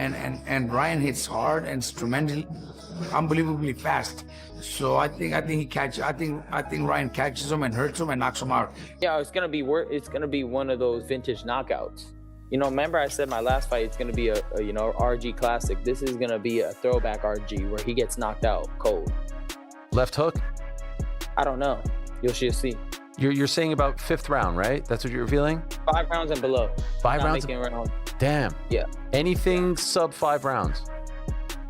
and Ryan hits hard and is tremendously, unbelievably fast. So I think Ryan catches him and hurts him and knocks him out. Yeah, it's gonna be one of those vintage knockouts. You know, remember I said my last fight, it's gonna be a RG classic. This is gonna be a throwback RG where he gets knocked out cold. Left hook? I don't know. You'll see. You're saying about 5th round, right? That's what you're feeling? 5 rounds and below. 5 rounds? Round. Damn. Yeah. Anything sub 5 rounds?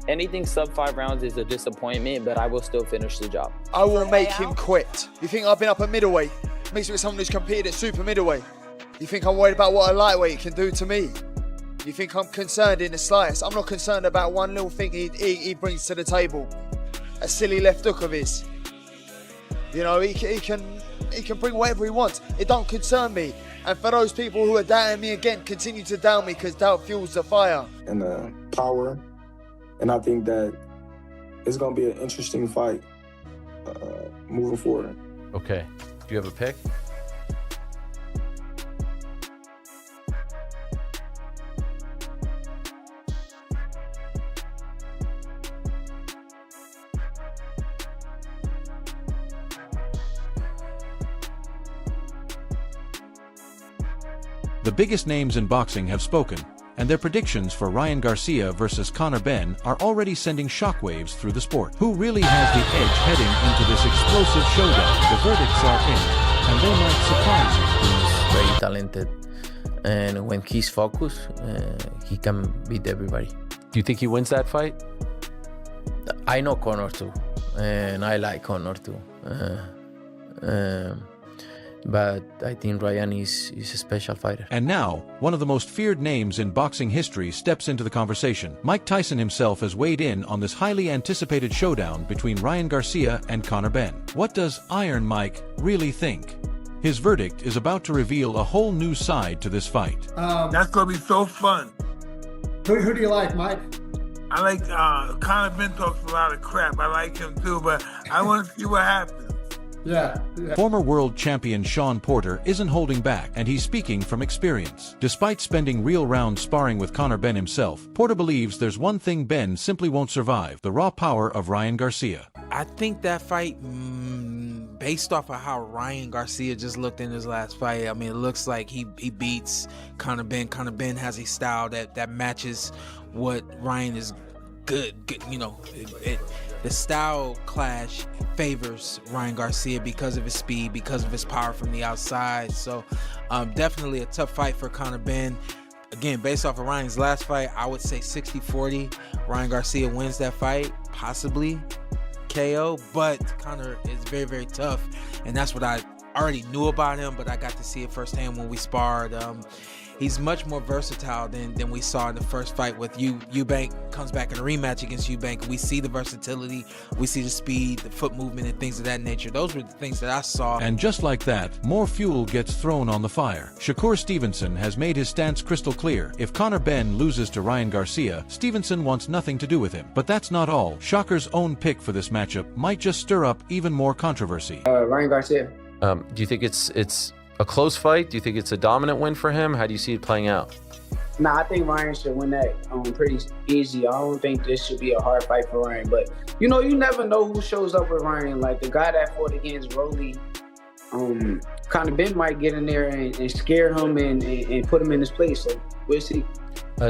Anything sub 5 rounds is a disappointment, but I will still finish the job. I will make him quit. You think I've been up at middleweight? Mixed with someone who's competed at super middleweight. You think I'm worried about what a lightweight can do to me? You think I'm concerned in the slightest? I'm not concerned about one little thing he brings to the table. A silly left hook of his. You know, he can bring whatever he wants. It don't concern me. And for those people who are doubting me again, continue to doubt me because doubt fuels the fire. And the power. And I think that it's going to be an interesting fight moving forward. Okay. Do you have a pick? The biggest names in boxing have spoken, and their predictions for Ryan Garcia versus Conor Benn are already sending shockwaves through the sport. Who really has the edge heading into this explosive showdown? The verdicts are in, and they might surprise you. He's very talented, and when he's focused, he can beat everybody. Do you think he wins that fight? I know Conor too, and I like Conor too. But I think Ryan is a special fighter. And now, one of the most feared names in boxing history steps into the conversation. Mike Tyson himself has weighed in on this highly anticipated showdown between Ryan Garcia and Conor Benn. What does Iron Mike really think? His verdict is about to reveal a whole new side to this fight. That's going to be so fun. Who do you like, Mike? I like Conor Benn talks a lot of crap. I like him too, but I want to see what happens. Yeah. Former world champion Sean Porter isn't holding back, and he's speaking from experience. Despite spending real rounds sparring with Conor Benn himself, Porter believes there's one thing Benn simply won't survive: the raw power of Ryan Garcia. I think that fight, based off of how Ryan Garcia just looked in his last fight, I mean, it looks like he beats Conor Benn. Conor Benn has a style that matches what Ryan is good, you know. The style clash favors Ryan Garcia because of his speed, because of his power from the outside. So definitely a tough fight for Conor Benn. Again, based off of Ryan's last fight, I would say 60-40. Ryan Garcia wins that fight, possibly KO, but Conor is very, very tough. And that's what I already knew about him, but I got to see it firsthand when we sparred. He's much more versatile than we saw in the first fight with Eubank. Comes back in a rematch against Eubank. We see the versatility, we see the speed, the foot movement, and things of that nature. Those were the things that I saw. And just like that, more fuel gets thrown on the fire. Shakur Stevenson has made his stance crystal clear. If Conor Benn loses to Ryan Garcia, Stevenson wants nothing to do with him. But that's not all. Shakur's own pick for this matchup might just stir up even more controversy. Ryan Garcia. Do you think it's a close fight? Do you think it's a dominant win for him? How do you see it playing out? Nah, I think Ryan should win that pretty easy. I don't think this should be a hard fight for Ryan. But, you know, you never know who shows up with Ryan. Like, the guy that fought against Rolly, Conor Benn might get in there and scare him and put him in his place. So, we'll see.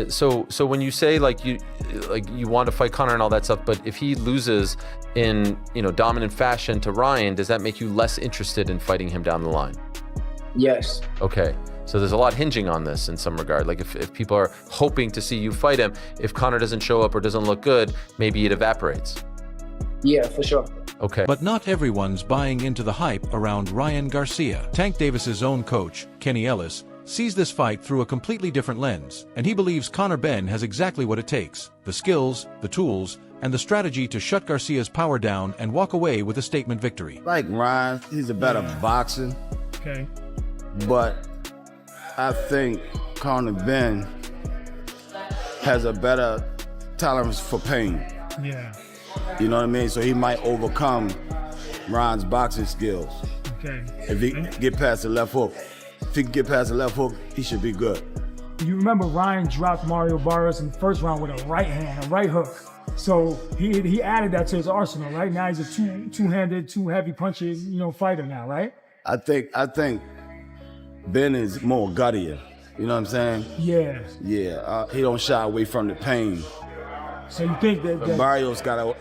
So when you say you want to fight Conor and all that stuff, but if he loses in dominant fashion to Ryan, does that make you less interested in fighting him down the line? Yes. Okay. So there's a lot hinging on this in some regard. Like if people are hoping to see you fight him, if Conor doesn't show up or doesn't look good, maybe it evaporates. Yeah, for sure. Okay. But not everyone's buying into the hype around Ryan Garcia. Tank Davis's own coach, Kenny Ellis, sees this fight through a completely different lens, and he believes Conor Benn has exactly what it takes: the skills, the tools, and the strategy to shut Garcia's power down and walk away with a statement victory. Like Ryan, he's a better boxer. Okay. But I think Conor Benn has a better tolerance for pain. Yeah. You know what I mean? So he might overcome Ryan's boxing skills. Okay. If he get past the left hook. If he can get past the left hook, he should be good. You remember Ryan dropped Mario Barrios in the first round with a right hand, a right hook. So he added that to his arsenal, right? Now he's a two-handed, two heavy punches, fighter now, right? I think Ben is more guttier. You know what I'm saying? Yeah. Yeah. He don't shy away from the pain. So you think that Barrios got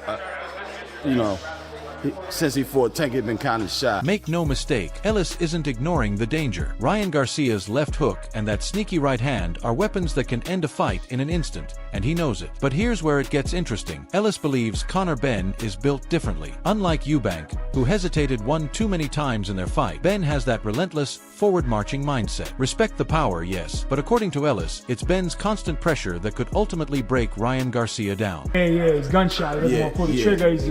since he fought Tank, he's been kind of shy. Make no mistake, Ellis isn't ignoring the danger. Ryan Garcia's left hook and that sneaky right hand are weapons that can end a fight in an instant, and he knows it. But here's where it gets interesting. Ellis believes Conor Benn is built differently. Unlike Eubank, who hesitated one too many times in their fight, Benn has that relentless, forward-marching mindset. Respect the power, yes, but according to Ellis, it's Benn's constant pressure that could ultimately break Ryan Garcia down. Yeah, he's gunshot. He doesn't want to pull the trigger. He's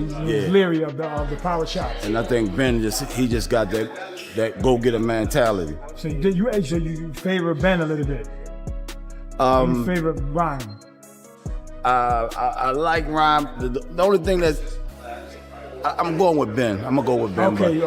leery of the power shots. And I think Ben just got that go-getter mentality. So you favor Ben a little bit. You favor Ryan. I like Ryan. The only thing I'm going with Ben. I'm gonna go with Ben. Okay.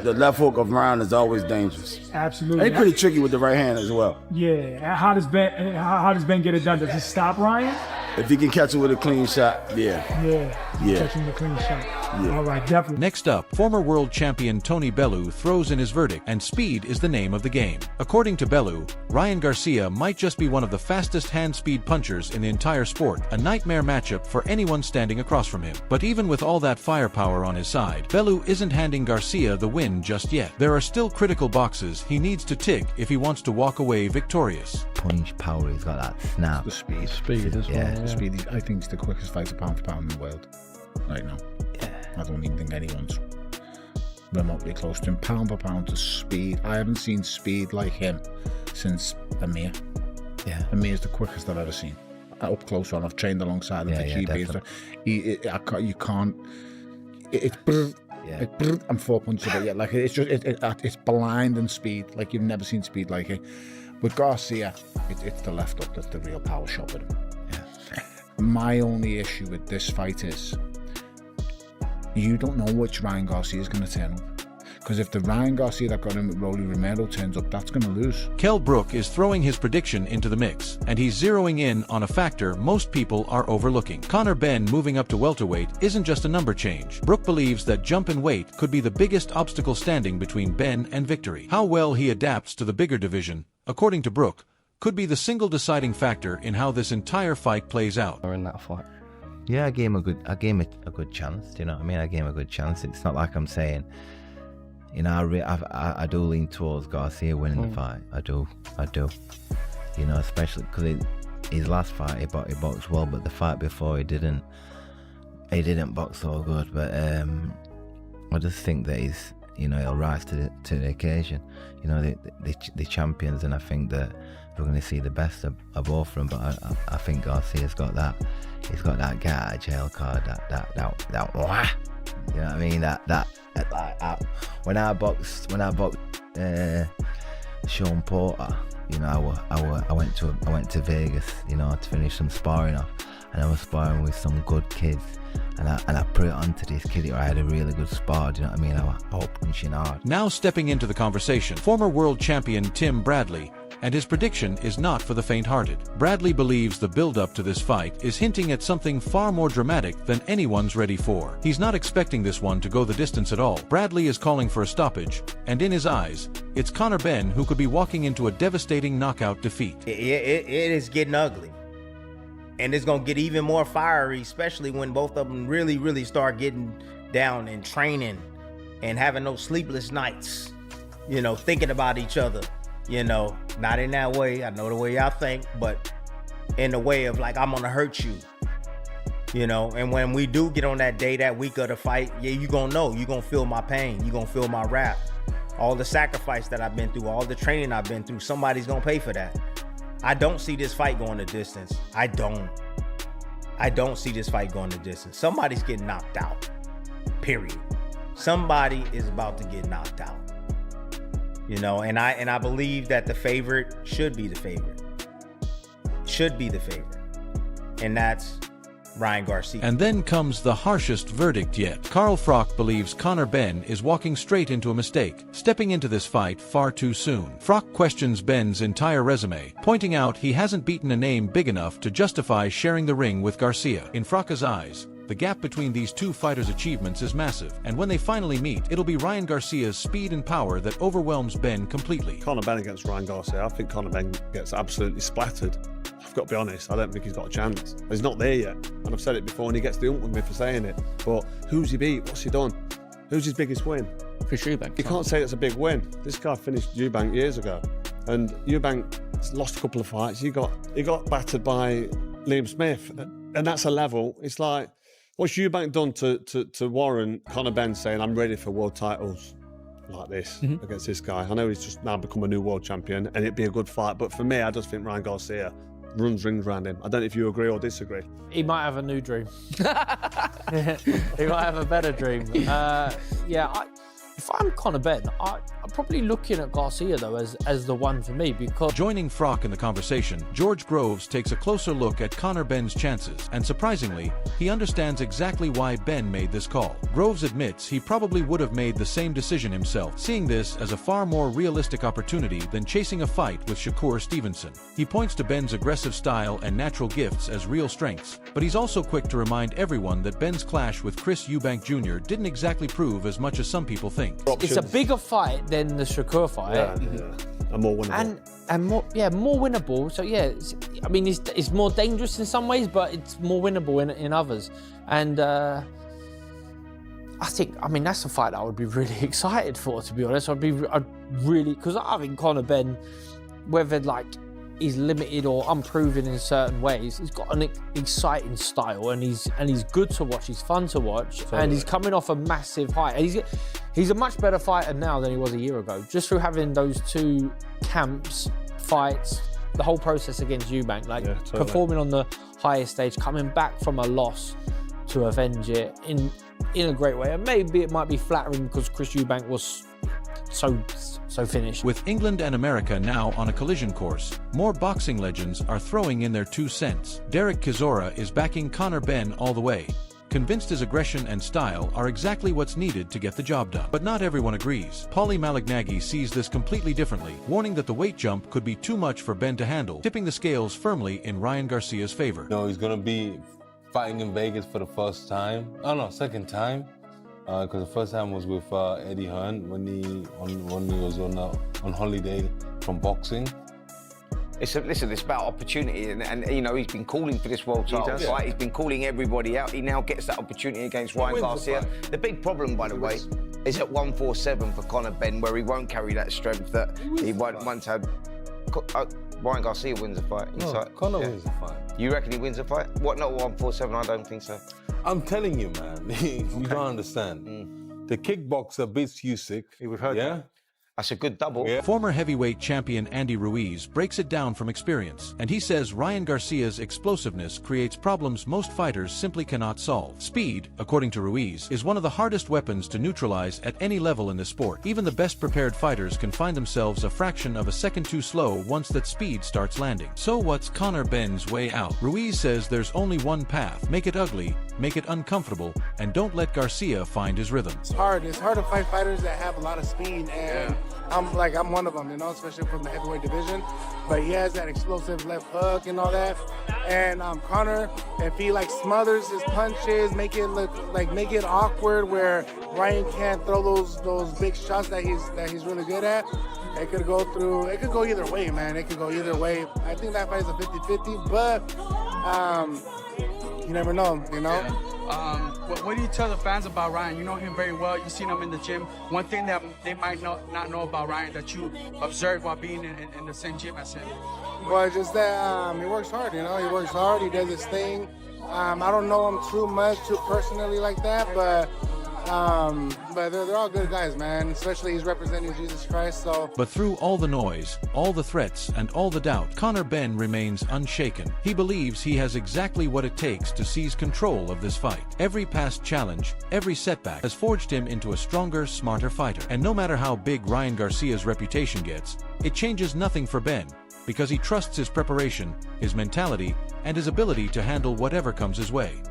The left hook of Ryan is always dangerous. Absolutely. And he's pretty tricky with the right hand as well. Yeah. How does Ben get it done? Does he stop Ryan? If he can catch it with a clean shot, yeah. Catch him with a clean shot. Yeah. All right, definitely. Next up, former world champion Tony Bellew throws in his verdict, and speed is the name of the game. According to Bellew, Ryan Garcia might just be one of the fastest hand-speed punchers in the entire sport, a nightmare matchup for anyone standing across from him. But even with all that firepower on his side, Bellew isn't handing Garcia the win just yet. There are still critical boxes he needs to tick if he wants to walk away victorious. Punch power, he's got that snap. The speed as well. The speed. I think he's the quickest fighter pound for pound in the world right now. Yeah. I don't even think anyone's remotely close to him. Pound for pound to speed. I haven't seen speed like him since Amir. Yeah. Amir's the quickest I've ever seen. Up close one. I've trained alongside him for GP. You can't. I'm 4 punches, but like it's blinding speed. Like you've never seen speed like it. With Garcia, it's the left hook that's the real power shot with him. Yeah. My only issue with this fight is you don't know which Ryan Garcia is going to turn up. Because if the Ryan Garcia that got him with Rolly Romero turns up, that's going to lose. Kell Brook is throwing his prediction into the mix, and he's zeroing in on a factor most people are overlooking. Conor Benn moving up to welterweight isn't just a number change. Brook believes that jump in weight could be the biggest obstacle standing between Benn and victory. How well he adapts to the bigger division, according to Brook, could be the single deciding factor in how this entire fight plays out. Or in that fight. Yeah, I gave him a good chance. Do you know what I mean? I gave him a good chance. It's not like I'm saying, I do lean towards Garcia winning the fight. I do. Especially because his last fight he boxed well, but the fight before he didn't box so good. But I just think that he'll rise to the occasion. The champions, and I think that we're going to see the best of both of them. But I think Garcia's got that. He's got that get out of jail card. That wah. You know what I mean? That when I boxed Sean Porter, I went to Vegas, to finish some sparring off, and I was sparring with some good kids. And I put it onto this kid. I had a really good spar, do you know what I mean? I was punching hard. Now stepping into the conversation, former world champion Tim Bradley, and his prediction is not for the faint-hearted. Bradley believes the build-up to this fight is hinting at something far more dramatic than anyone's ready for. He's not expecting this one to go the distance at all. Bradley is calling for a stoppage, and in his eyes, it's Conor Benn who could be walking into a devastating knockout defeat. It is getting ugly. And it's going to get even more fiery, especially when both of them really, really start getting down and training and having those sleepless nights, thinking about each other, not in that way. I know the way y'all think, but in the way of like, I'm going to hurt you, and when we do get on that day, that week of the fight, you're going to know, you're going to feel my pain. You're going to feel my wrath. All the sacrifice that I've been through, all the training I've been through, somebody's going to pay for that. I don't see this fight going the distance. I don't see this fight going the distance. Somebody's getting knocked out, period. Somebody is about to get knocked out, and I believe that the favorite should be the favorite. And that's Ryan Garcia. And then comes the harshest verdict yet. Carl Froch believes Conor Benn is walking straight into a mistake, stepping into this fight far too soon. Froch questions Benn's entire resume, pointing out he hasn't beaten a name big enough to justify sharing the ring with Garcia. In Froch's eyes, the gap between these two fighters' achievements is massive, and when they finally meet, it'll be Ryan Garcia's speed and power that overwhelms Benn completely. Conor Benn against Ryan Garcia, I think Conor Benn gets absolutely splattered. I've got to be honest, I don't think he's got a chance. He's not there yet, and I've said it before, and he gets the ump with me for saying it. But who's he beat? What's he done? Who's his biggest win? Chris Eubank. You can't say it's a big win. This guy finished Eubank years ago, and Eubank lost a couple of fights. He got battered by Liam Smith, and that's a level. It's like, what's Eubank done to warrant Conor Benn saying, I'm ready for world titles like this against this guy? I know he's just now become a new world champion, and it'd be a good fight, but for me, I just think Ryan Garcia runs rings around him. I don't know if you agree or disagree. He might have a new dream. He might have a better dream. If I'm Conor Benn, I'm probably looking at Garcia though as the one for me, because... Joining Froch in the conversation, George Groves takes a closer look at Conor Benn's chances, and surprisingly, he understands exactly why Benn made this call. Groves admits he probably would have made the same decision himself, seeing this as a far more realistic opportunity than chasing a fight with Shakur Stevenson. He points to Benn's aggressive style and natural gifts as real strengths, but he's also quick to remind everyone that Benn's clash with Chris Eubank Jr. didn't exactly prove as much as some people think. It's a bigger fight than the Shakur fight. Yeah. And more winnable. And more winnable. So yeah, it's more dangerous in some ways, but it's more winnable in others. And I think that's a fight that I would be really excited for, to be honest. I'd really, because I think Conor Benn, whether he's limited or unproven in certain ways, he's got an exciting style, and he's good to watch. He's fun to watch, and he's coming off a massive high. And he's a much better fighter now than he was a year ago, just through having those two camps, fights, the whole process against Eubank, performing on the highest stage, coming back from a loss to avenge it in a great way. And maybe it might be flattering because Chris Eubank was so finished. With England and America now on a collision course, more boxing legends are throwing in their 2 cents. Derek Chisora is backing Conor Benn all the way, convinced his aggression and style are exactly what's needed to get the job done. But not everyone agrees. Paulie Malignaggi sees this completely differently, warning that the weight jump could be too much for Benn to handle, tipping the scales firmly in Ryan Garcia's favor. No, he's going to be fighting in Vegas for the first time. Oh no, second time. Because the first time was with Eddie Hearn when he was on holiday from boxing. Listen, it's about opportunity, and he's been calling for this world title fight. He's been calling everybody out. He now gets that opportunity against Ryan Garcia. The big problem, by the way, is at 147 for Conor Benn, where he won't carry that strength that he once had. Ryan Garcia wins the fight. Conor wins the fight. You reckon he wins the fight? What, not 147? I don't think so. I'm telling you, man. You don't understand. The kickboxer beats Usyk. We've heard that. That's a good double. Yeah. Former heavyweight champion Andy Ruiz breaks it down from experience, and he says Ryan Garcia's explosiveness creates problems most fighters simply cannot solve. Speed, according to Ruiz, is one of the hardest weapons to neutralize at any level in the sport. Even the best prepared fighters can find themselves a fraction of a second too slow once that speed starts landing. So what's Conor Benn's way out? Ruiz says there's only one path. Make it ugly, make it uncomfortable, and don't let Garcia find his rhythm. It's hard to fight fighters that have a lot of speed, and I'm one of them, especially from the heavyweight division. But he has that explosive left hook and all that. And Conor, if he smothers his punches, make it awkward where Ryan can't throw those big shots that he's really good at, it could go either way, man. It could go either way. I think that fight is a 50-50, but you never know, What do you tell the fans about Ryan? You know him very well. You've seen him in the gym. One thing that they might not know about Ryan that you observed while being in the same gym as him. Well, just that he works hard, He works hard. He does his thing. I don't know him too personally like that, but they're all good guys, man. Especially he's representing Jesus Christ, so. But through all the noise, all the threats, and all the doubt, Conor Benn remains unshaken. He believes he has exactly what it takes to seize control of this fight. Every past challenge, every setback has forged him into a stronger, smarter fighter. And no matter how big Ryan Garcia's reputation gets, it changes nothing for Benn, because he trusts his preparation, his mentality, and his ability to handle whatever comes his way.